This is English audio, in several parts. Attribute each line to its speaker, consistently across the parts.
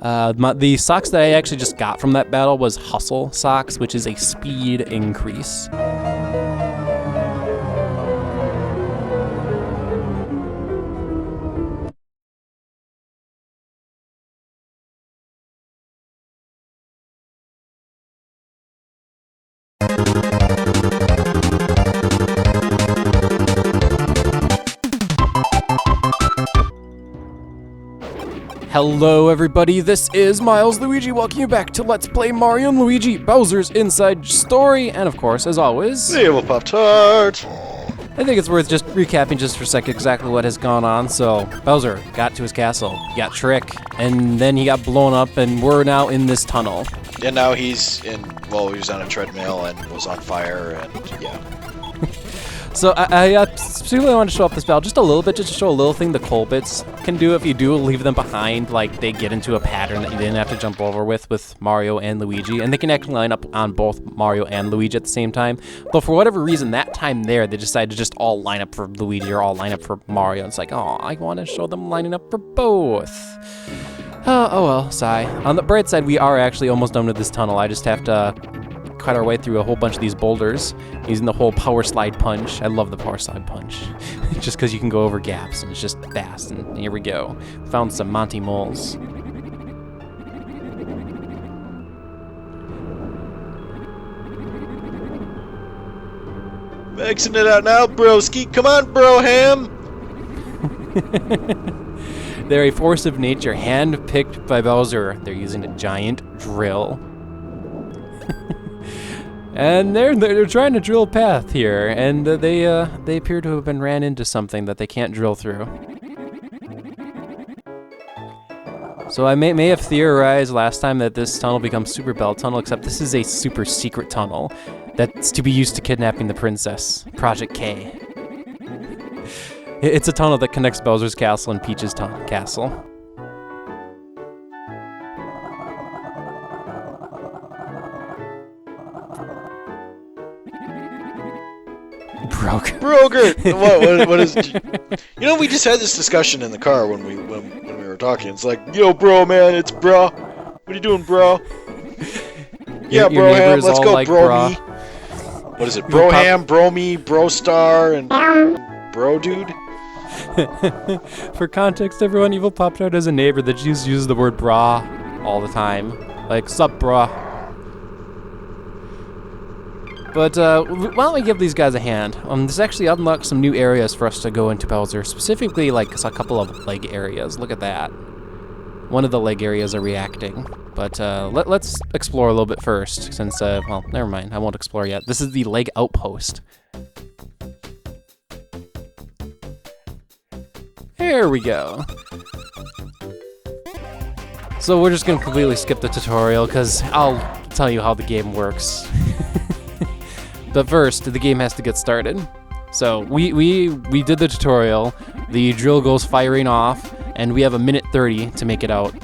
Speaker 1: The socks that I actually just got from that battle was Hustle socks, which is a speed increase. Hello everybody, this is Milesluigi, welcome you back to Let's Play Mario and Luigi, Bowser's Inside Story, and of course, as always,
Speaker 2: the evil Pop-Tart!
Speaker 1: I think it's worth just recapping just for a second exactly what has gone on. So, Bowser got to his castle, he got Trick, and then he got blown up, and we're now in this tunnel.
Speaker 2: And now he's he was on a treadmill and was on fire, and yeah.
Speaker 1: So I specifically wanted to show off this battle just a little bit, just to show a little thing the Colbits can do if you do leave them behind, like they get into a pattern that you didn't have to jump over with Mario and Luigi, and they can actually line up on both Mario and Luigi at the same time. But for whatever reason, that time there, they decided to just all line up for Luigi or all line up for Mario. It's like, oh, I want to show them lining up for both. Oh well, sigh. On the bright side, we are actually almost done with this tunnel. I just have to cut our way through a whole bunch of these boulders using the whole power slide punch. I love the power slide punch. Just because you can go over gaps and it's just fast. And here we go. Found some Monty Moles.
Speaker 2: Maxing it out now, broski. Come on, broham!
Speaker 1: They're a force of nature, hand-picked by Bowser. They're using a giant drill. And they're trying to drill a path here, and they appear to have been ran into something that they can't drill through. So I may have theorized last time that this tunnel becomes Super Bell Tunnel, except this is a super secret tunnel that's to be used to kidnapping the princess, Project K. It's a tunnel that connects Bowser's castle and Peach's castle.
Speaker 2: Broger. What is? You know, we just had this discussion in the car when we were talking. It's like, yo, bro, man, it's bro. What are you doing, bro? Yeah, broham. Let's go, like bro me. What is it? Broham, bro me, bro star, and bro dude.
Speaker 1: For context, everyone, Evil Pop-Tart has a neighbor that just uses the word bra all the time, like sup, brah. But why don't we give these guys a hand? This actually unlocks some new areas for us to go into Bowser, specifically like a couple of leg areas. Look at that. One of the leg areas are reacting. But let's explore a little bit first, since, well, never mind, I won't explore yet. This is the leg outpost. There we go. So we're just gonna completely skip the tutorial, because I'll tell you how the game works. But first, the game has to get started. So we did the tutorial, the drill goes firing off, and we have a minute 30 to make it out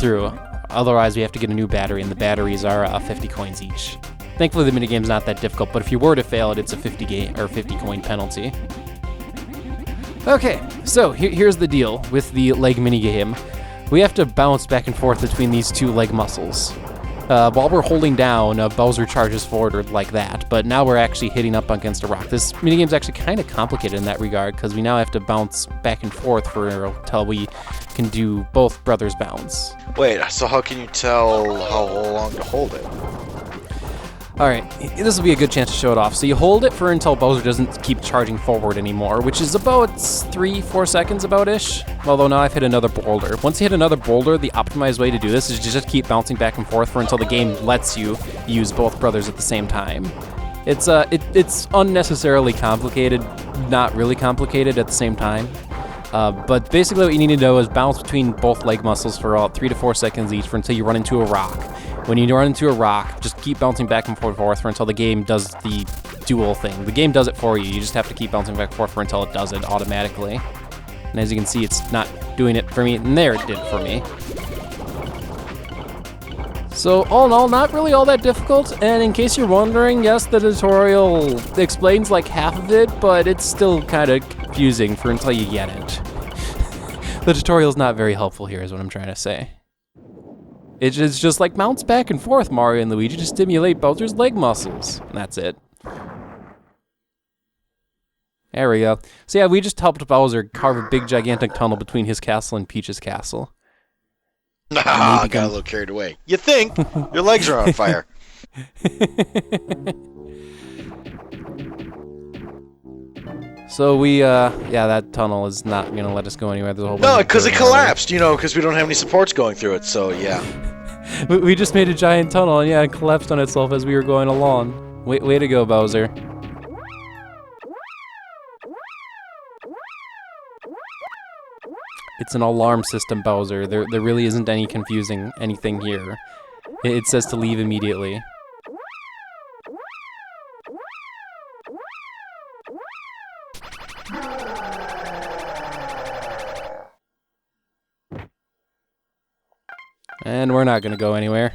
Speaker 1: through. Otherwise, we have to get a new battery, and the batteries are 50 coins each. Thankfully, the minigame's not that difficult, but if you were to fail it, it's a 50 coin penalty. Okay, so here's the deal with the leg minigame. We have to bounce back and forth between these two leg muscles. While we're holding down, Bowser charges forward like that, but now we're actually hitting up against a rock. This minigame's actually kind of complicated in that regard, because we now have to bounce back and forth until we can do both brothers bounce.
Speaker 2: Wait, so how can you tell how long to hold it?
Speaker 1: Alright, this will be a good chance to show it off. So you hold it for until Bowser doesn't keep charging forward anymore, which is about 3-4 seconds about-ish. Although now I've hit another boulder. Once you hit another boulder, the optimized way to do this is to just keep bouncing back and forth for until the game lets you use both brothers at the same time. It's unnecessarily complicated, not really complicated at the same time. But basically what you need to do is bounce between both leg muscles for about 3 to 4 seconds each until you run into a rock. When you run into a rock, just keep bouncing back and forth for until the game does the dual thing. The game does it for you. You just have to keep bouncing back and forth until it does it automatically. And as you can see, it's not doing it for me. And there, it did it for me. So all in all, not really all that difficult. And in case you're wondering, yes, the tutorial explains like half of it, but it's still kind of confusing for until you get it. The tutorial's not very helpful here, is what I'm trying to say. It's just like mounts back and forth, Mario and Luigi, to stimulate Bowser's leg muscles. And that's it. There we go. So yeah, we just helped Bowser carve a big gigantic tunnel between his castle and Peach's castle.
Speaker 2: I got a little carried away. You think? Your legs are on fire.
Speaker 1: So we, yeah, that tunnel is not gonna let us go anywhere. There's a whole
Speaker 2: No, because it collapsed, you know, because we don't have any supports going through it, so yeah.
Speaker 1: We just made a giant tunnel, and yeah, it collapsed on itself as we were going along. Way to go, Bowser. It's an alarm system, Bowser. There really isn't any confusing anything here. It says to leave immediately. And we're not gonna go anywhere.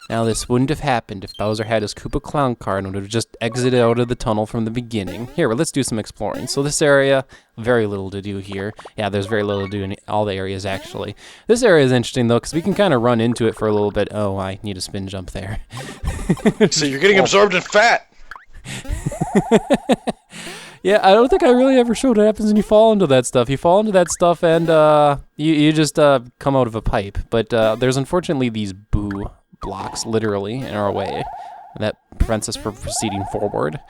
Speaker 1: Now this wouldn't have happened if Bowser had his Koopa Clown card and would have just exited out of the tunnel from the beginning. Here, well, let's do some exploring. So this area, very little to do here. Yeah, there's very little to do in all the areas, actually. This area is interesting, though, because we can kind of run into it for a little bit. Oh, I need a spin jump there.
Speaker 2: So you're getting absorbed in fat!
Speaker 1: Yeah, I don't think I really ever showed what happens when you fall into that stuff. You fall into that stuff and you just come out of a pipe. But there's unfortunately these boo blocks literally in our way that prevents us from proceeding forward,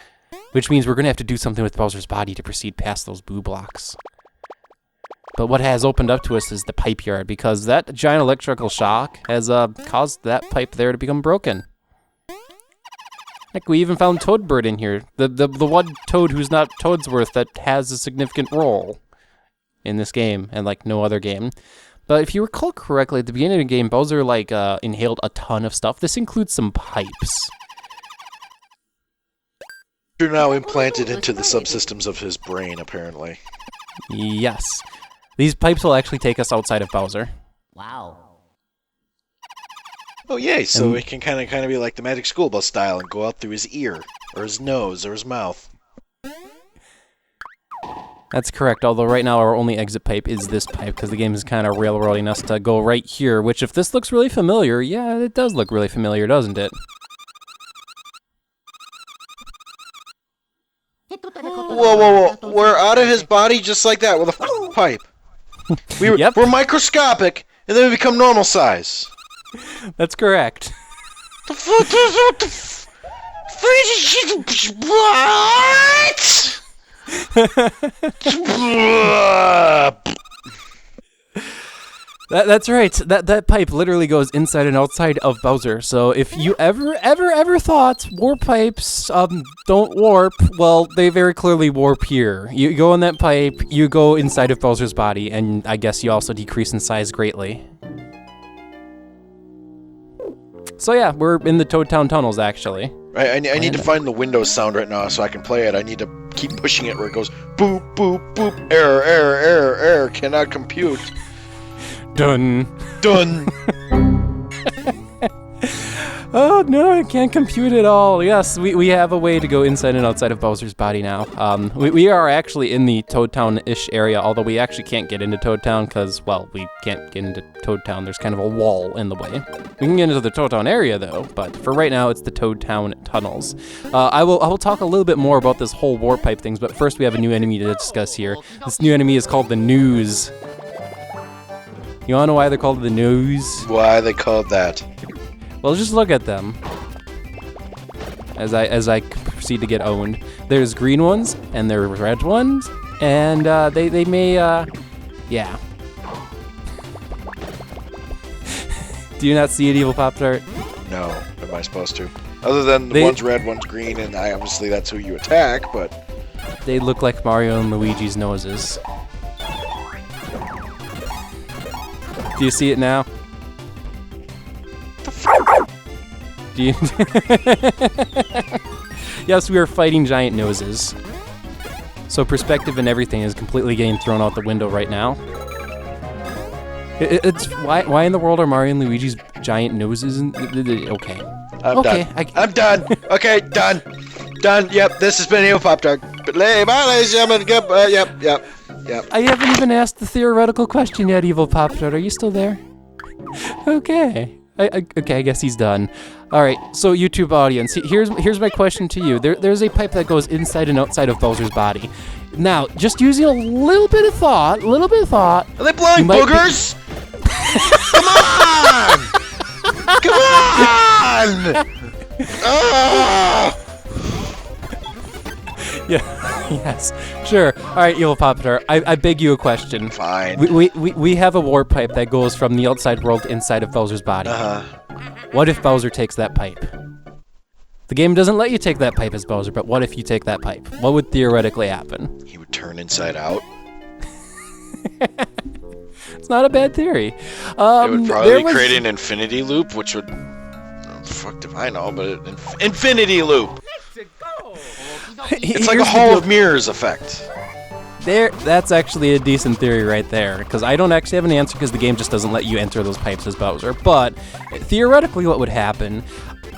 Speaker 1: which means we're gonna have to do something with Bowser's body to proceed past those boo blocks. But what has opened up to us is the pipe yard, because that giant electrical shock has caused that pipe there to become broken. Heck, we even found Toadbird in here, the one Toad who's not Toadsworth that has a significant role in this game and like no other game. But if you recall correctly, at the beginning of the game, Bowser like inhaled a ton of stuff. This includes some pipes.
Speaker 2: They're now implanted into the subsystems of his brain, apparently.
Speaker 1: Yes. These pipes will actually take us outside of Bowser.
Speaker 3: Wow.
Speaker 2: Oh yay, so it can kind of be like the Magic School Bus style and go out through his ear, or his nose, or his mouth.
Speaker 1: That's correct, although right now our only exit pipe is this pipe, because the game is kind of railroading us to go right here, which if this looks really familiar, yeah, it does look really familiar, doesn't it?
Speaker 2: Whoa, we're out of his body just like that with a pipe. We're microscopic, and then we become normal size.
Speaker 1: That's correct.
Speaker 2: What?
Speaker 1: That's right. That pipe literally goes inside and outside of Bowser. So if you ever thought warp pipes don't warp, well, they very clearly warp here. You go in that pipe, you go inside of Bowser's body, and I guess you also decrease in size greatly. So yeah, we're in the Toad Town tunnels, actually.
Speaker 2: I need to find the Windows sound right now so I can play it. I need to keep pushing it where it goes boop, boop, boop, error, cannot compute.
Speaker 1: Done.
Speaker 2: Done.
Speaker 1: Oh no, I can't compute it all. Yes, we have a way to go inside and outside of Bowser's body now. We are actually in the Toad Town-ish area, although we actually can't get into Toad Town because, well, we can't get into Toad Town. There's kind of a wall in the way. We can get into the Toad Town area though, but for right now, it's the Toad Town tunnels. I will talk a little bit more about this whole warp pipe things, but first we have a new enemy to discuss here. This new enemy is called the News. You wanna know why they're called the News?
Speaker 2: Why are they called that?
Speaker 1: Well, just look at them as I proceed to get owned. There's green ones and there's red ones, and they may yeah. Do you not see it, Evil Pop-Tart?
Speaker 2: No, am I supposed to? Other than one's red, one's green, and obviously that's who you attack, but
Speaker 1: they look like Mario and Luigi's noses. Do you see it now? Do you? Yes, we are fighting giant noses. So perspective and everything is completely getting thrown out the window right now. It's why in the world are Mario and Luigi's giant noses? Okay.
Speaker 2: I'm done. I'm done. Okay, done. Done. Yep, this has been Evil Pop-Tart. ladies and gentlemen. Yep.
Speaker 1: I haven't even asked the theoretical question yet, Evil Poptart. Are you still there? Okay. Okay, I guess he's done. All right, so YouTube audience, here's my question to you. There's a pipe that goes inside and outside of Bowser's body. Now, just using a little bit of thought.
Speaker 2: Are they blowing boogers? Come on! Come on!
Speaker 1: Yeah, yes, sure. All right, Evil Poptart, I beg you a question.
Speaker 2: Fine.
Speaker 1: We have a warp pipe that goes from the outside world inside of Bowser's body. What if Bowser takes that pipe? The game doesn't let you take that pipe as Bowser, but what if you take that pipe? What would theoretically happen?
Speaker 2: He would turn inside out.
Speaker 1: It's not a bad theory.
Speaker 2: It would probably create an infinity loop, which would... fuck if I know, but infinity loop! It's like a Hall of Mirrors effect.
Speaker 1: That's actually a decent theory right there, because I don't actually have an answer because the game just doesn't let you enter those pipes as Bowser. But theoretically, what would happen?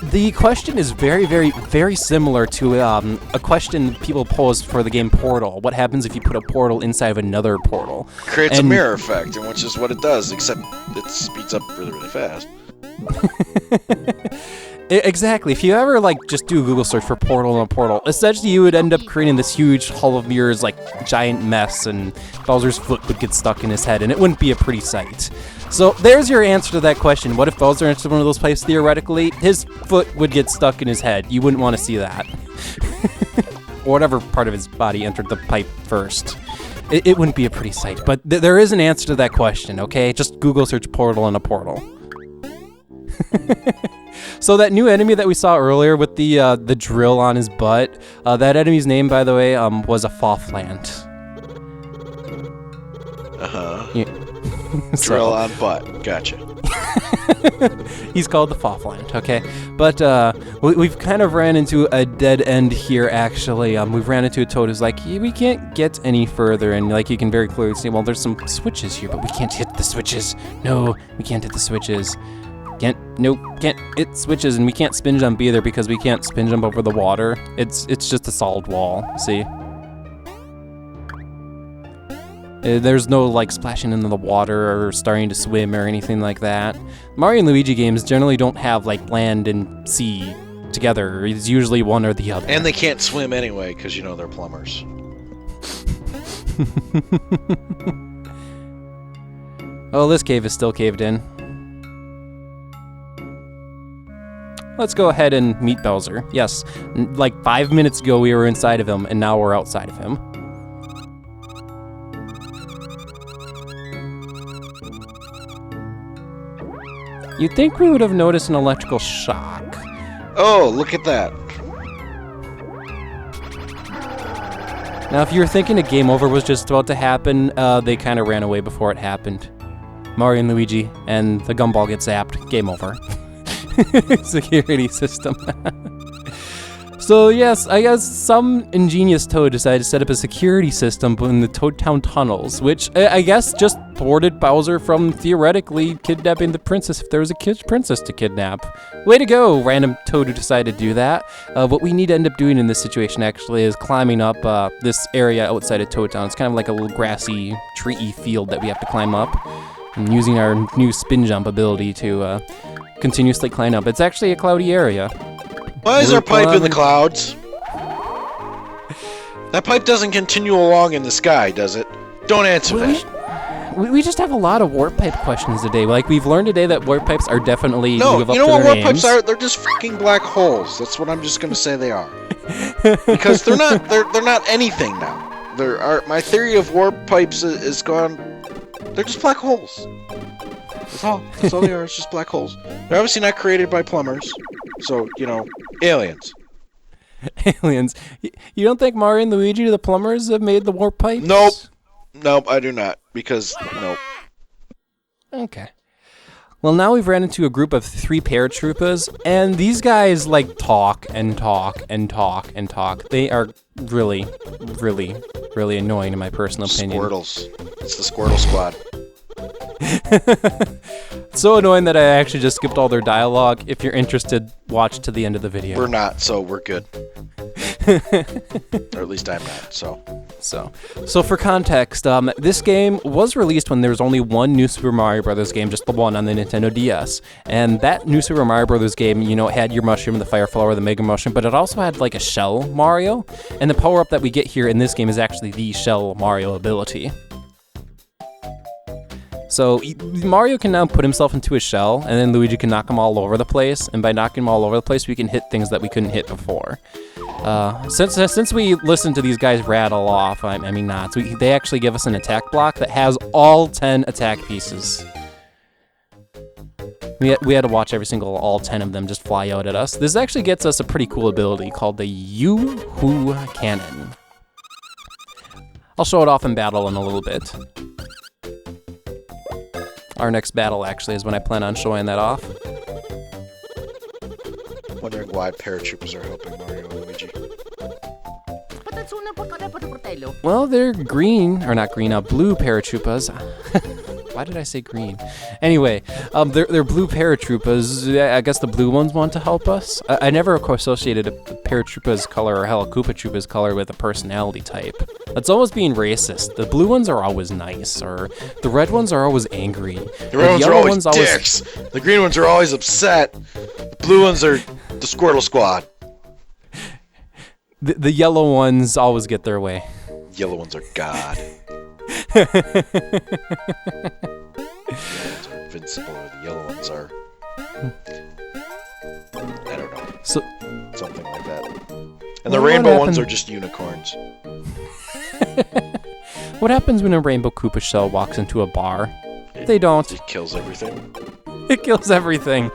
Speaker 1: The question is very, very, very similar to a question people posed for the game Portal. What happens if you put a portal inside of another portal?
Speaker 2: Creates a mirror effect, which is what it does, except it speeds up really, really fast.
Speaker 1: Exactly. If you ever just do a Google search for portal and a portal, essentially you would end up creating this huge Hall of Mirrors giant mess, and Bowser's foot would get stuck in his head, and it wouldn't be a pretty sight. So there's your answer to that question. What if Bowser entered one of those pipes? Theoretically, his foot would get stuck in his head. You wouldn't want to see that. Or whatever part of his body entered the pipe first. It wouldn't be a pretty sight. But there is an answer to that question, okay? Just Google search portal and a portal. So that new enemy that we saw earlier with the drill on his butt, that enemy's name, by the way, was a Fawflant.
Speaker 2: Drill on butt. Gotcha.
Speaker 1: He's called the Fawflant, okay? But we've kind of ran into a dead end here, actually. We've ran into a toad who's like, we can't get any further, and you can very clearly see, well, there's some switches here, but we can't hit the switches. No, we can't hit the switches. Can't hit switches, and we can't spin jump either because we can't spin jump over the water. It's just a solid wall, see? There's no splashing into the water or starting to swim or anything like that. Mario and Luigi games generally don't have land and sea together. It's usually one or the other.
Speaker 2: And they can't swim anyway because they're plumbers.
Speaker 1: Oh, this cave is still caved in. Let's go ahead and meet Bowser. Yes, 5 minutes ago we were inside of him, and now we're outside of him. You'd think we would have noticed an electrical shock.
Speaker 2: Oh, look at that.
Speaker 1: Now, if you were thinking a game over was just about to happen, they kind of ran away before it happened. Mario and Luigi, and the gumball gets zapped. Game over. Security system. So yes, I guess some ingenious toad decided to set up a security system in the Toad Town tunnels, which I guess just thwarted Bowser from theoretically kidnapping the princess if there was a princess to kidnap. Way to go, random toad who decided to do that. What we need to end up doing in this situation actually is climbing up this area outside of Toad Town. It's kind of like a little grassy, tree field that we have to climb up, and using our new spin jump ability to continuously climb up. It's actually a cloudy area.
Speaker 2: Why is our pipe in the clouds? That pipe doesn't continue along in the sky, does it? Don't answer that.
Speaker 1: We just have a lot of warp pipe questions today. We've learned today that warp pipes are definitely
Speaker 2: no.
Speaker 1: Live up
Speaker 2: You know
Speaker 1: to
Speaker 2: what
Speaker 1: their
Speaker 2: warp
Speaker 1: names.
Speaker 2: pipes are? They're just freaking black holes. That's what I'm just gonna say they are. Because they're not. They're not anything now. My theory of warp pipes is gone. They're just black holes. That's all they are. It's just black holes. They're obviously not created by plumbers. So, aliens.
Speaker 1: Aliens. You don't think Mario and Luigi, the plumbers, have made the warp pipes?
Speaker 2: Nope, I do not. Because, nope.
Speaker 1: Okay. Well, now we've ran into a group of 3 paratroopers, and these guys, talk and talk and talk and talk. They are really, really, really annoying in my personal opinion.
Speaker 2: Squirtles. It's the Squirtle Squad.
Speaker 1: So annoying that I actually just skipped all their dialogue. If you're interested, watch to the end of the video.
Speaker 2: We're not, so we're good. Or at least I'm not, so.
Speaker 1: So for context, this game was released when there was only one New Super Mario Bros. Game, just the one on the Nintendo DS. And that New Super Mario Bros. Game, you know, it had your mushroom, the fire flower, the Mega Mushroom, but it also had like a Shell Mario. And the power-up that we get here in this game is actually the Shell Mario ability. So Mario can now put himself into a shell, and then Luigi can knock him all over the place. And by knocking him all over the place, we can hit things that we couldn't hit before. Since we listened to these guys rattle off, I mean not, they actually give us an attack block that has all 10 attack pieces. We had to watch all 10 of them just fly out at us. This actually gets us a pretty cool ability called the YooWho Cannon. I'll show it off in battle in a little bit. Our next battle actually is when I plan on showing that off.
Speaker 2: Wondering why paratroopers are helping Mario and Luigi.
Speaker 1: Well, they're green, or not green, blue paratroopas. Why did I say green? Anyway, they're blue paratroopas. I guess the blue ones want to help us. I never associated a paratroopa's color, or hell, a Koopa Troopa's color with a personality type. That's almost being racist. The blue ones are always nice, or the red ones are always angry.
Speaker 2: The red ones are always dicks. The green ones are always upset. The blue ones are the Squirtle Squad.
Speaker 1: The yellow ones always get their way.
Speaker 2: Yellow ones are God. The yellow ones are invincible, or the yellow ones are... I don't know. Something like that. And the rainbow ones are just unicorns.
Speaker 1: What happens when a rainbow Koopa shell walks into a bar? They don't.
Speaker 2: It kills everything.
Speaker 1: It kills everything.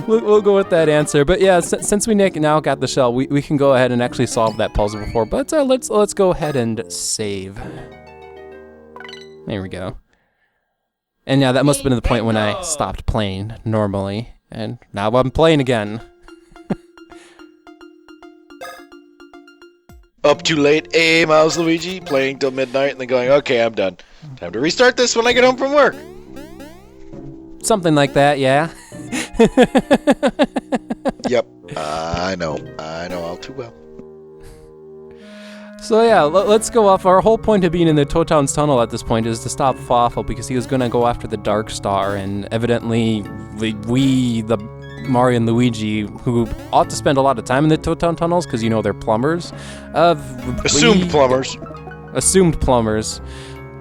Speaker 1: We'll go with that answer. But yeah, since we now got the shell, we can go ahead and actually solve that puzzle before. But let's go ahead and save. There we go. And yeah, that must have been the point when I stopped playing normally. And now I'm playing again.
Speaker 2: Up too late, Milesluigi, playing till midnight and then going, okay, I'm done. Time to restart this when I get home from work.
Speaker 1: Something like that, yeah.
Speaker 2: Yep, I know all too well.
Speaker 1: So yeah, let's go off. Our whole point of being in the Toadtown's tunnel at this point is to stop Fawful because he was going to go after the Dark Star, and evidently the Mario and Luigi, who ought to spend a lot of time in the Toadtown tunnels because, you know, they're plumbers.
Speaker 2: Assumed plumbers.
Speaker 1: Assumed plumbers.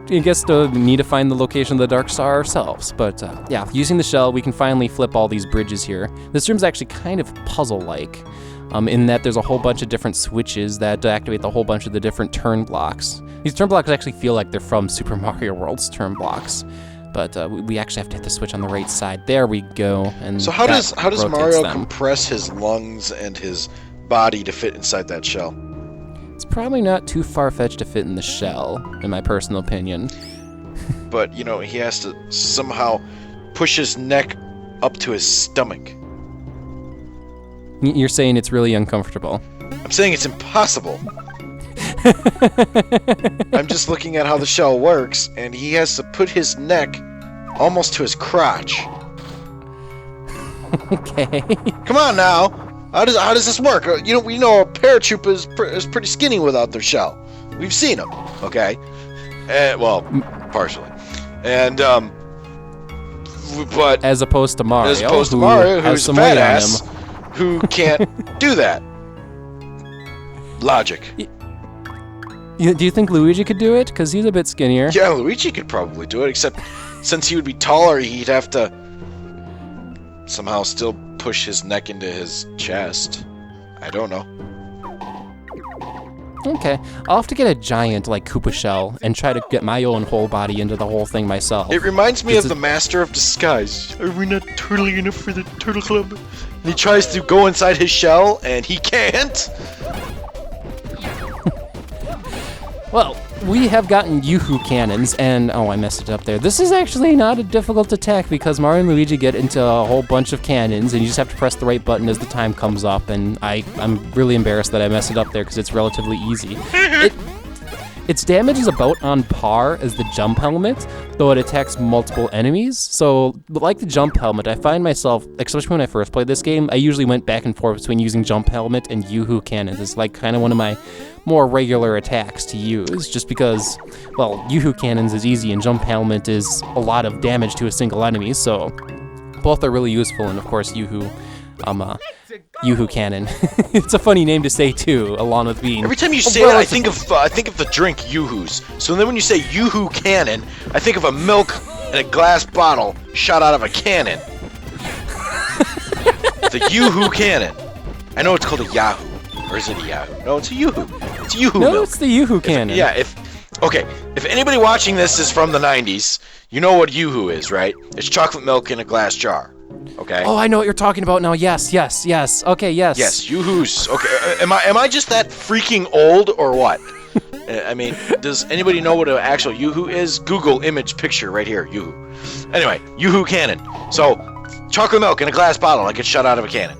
Speaker 1: I guess we need to find the location of the Dark Star ourselves. But yeah, using the shell, we can finally flip all these bridges here. This room's actually kind of puzzle-like, in that there's a whole bunch of different switches that activate the whole bunch of the different turn blocks. These turn blocks actually feel like they're from Super Mario World's turn blocks. But we actually have to hit the switch on the right side. There we go. And
Speaker 2: so how does Mario compress his lungs and his body to fit inside that shell?
Speaker 1: It's probably not too far-fetched to fit in the shell, in my personal opinion.
Speaker 2: But, you know, he has to somehow push his neck up to his stomach.
Speaker 1: You're saying it's really uncomfortable.
Speaker 2: I'm saying it's impossible. I'm just looking at how the shell works, and he has to put his neck almost to his crotch.
Speaker 1: Okay.
Speaker 2: Come on now. How does this work? We know a paratrooper is pretty skinny without their shell. We've seen them. Okay. Well, partially. And but
Speaker 1: as opposed to Mario,
Speaker 2: who's a fat ass, who can't do that. Logic.
Speaker 1: Do you think Luigi could do it? Because he's a bit skinnier.
Speaker 2: Yeah, Luigi could probably do it, except since he would be taller, he'd have to somehow still push his neck into his chest. I don't know.
Speaker 1: Okay, I'll have to get a giant, like, Koopa shell and try to get my own whole body into the whole thing myself.
Speaker 2: It reminds me of the Master of Disguise. Are we not turtly enough for the Turtle Club? And he tries to go inside his shell, and he can't.
Speaker 1: Well, we have gotten YooWho Cannons, and oh, I messed it up there. This is actually not a difficult attack because Mario and Luigi get into a whole bunch of cannons, and you just have to press the right button as the time comes up, and I'm really embarrassed that I messed it up there because it's relatively easy. its damage is about on par as the jump helmet, though it attacks multiple enemies. So, like the jump helmet, I find myself, especially when I first played this game, I usually went back and forth between using jump helmet and YooWho Cannons. It's like kind of one of my more regular attacks to use, just because, well, YooWho Cannons is easy and jump helmet is a lot of damage to a single enemy, so both are really useful, and of course YooWho Cannon. It's a funny name to say too, along with being.
Speaker 2: Every time you say it, I think of the drink YooHoo's. So then when you say YooWho Cannon, I think of a milk in a glass bottle shot out of a cannon. The YooHoo Cannon. I know it's called a Yahoo, or is it a Yahoo? No, it's a YooHoo. It's YooHoo milk.
Speaker 1: No, it's the YooHoo Cannon.
Speaker 2: If anybody watching this is from the 90s, you know what YooHoo is, right? It's chocolate milk in a glass jar. Okay.
Speaker 1: Oh, I know what you're talking about now. Yes. Okay, yes.
Speaker 2: Yes, YooHoo's. Okay. Am I just that freaking old or what? I mean, does anybody know what an actual YooHoo is? Google image picture right here, YooHoo. Anyway, YooHoo Cannon. So, chocolate milk in a glass bottle like it's shot out of a cannon.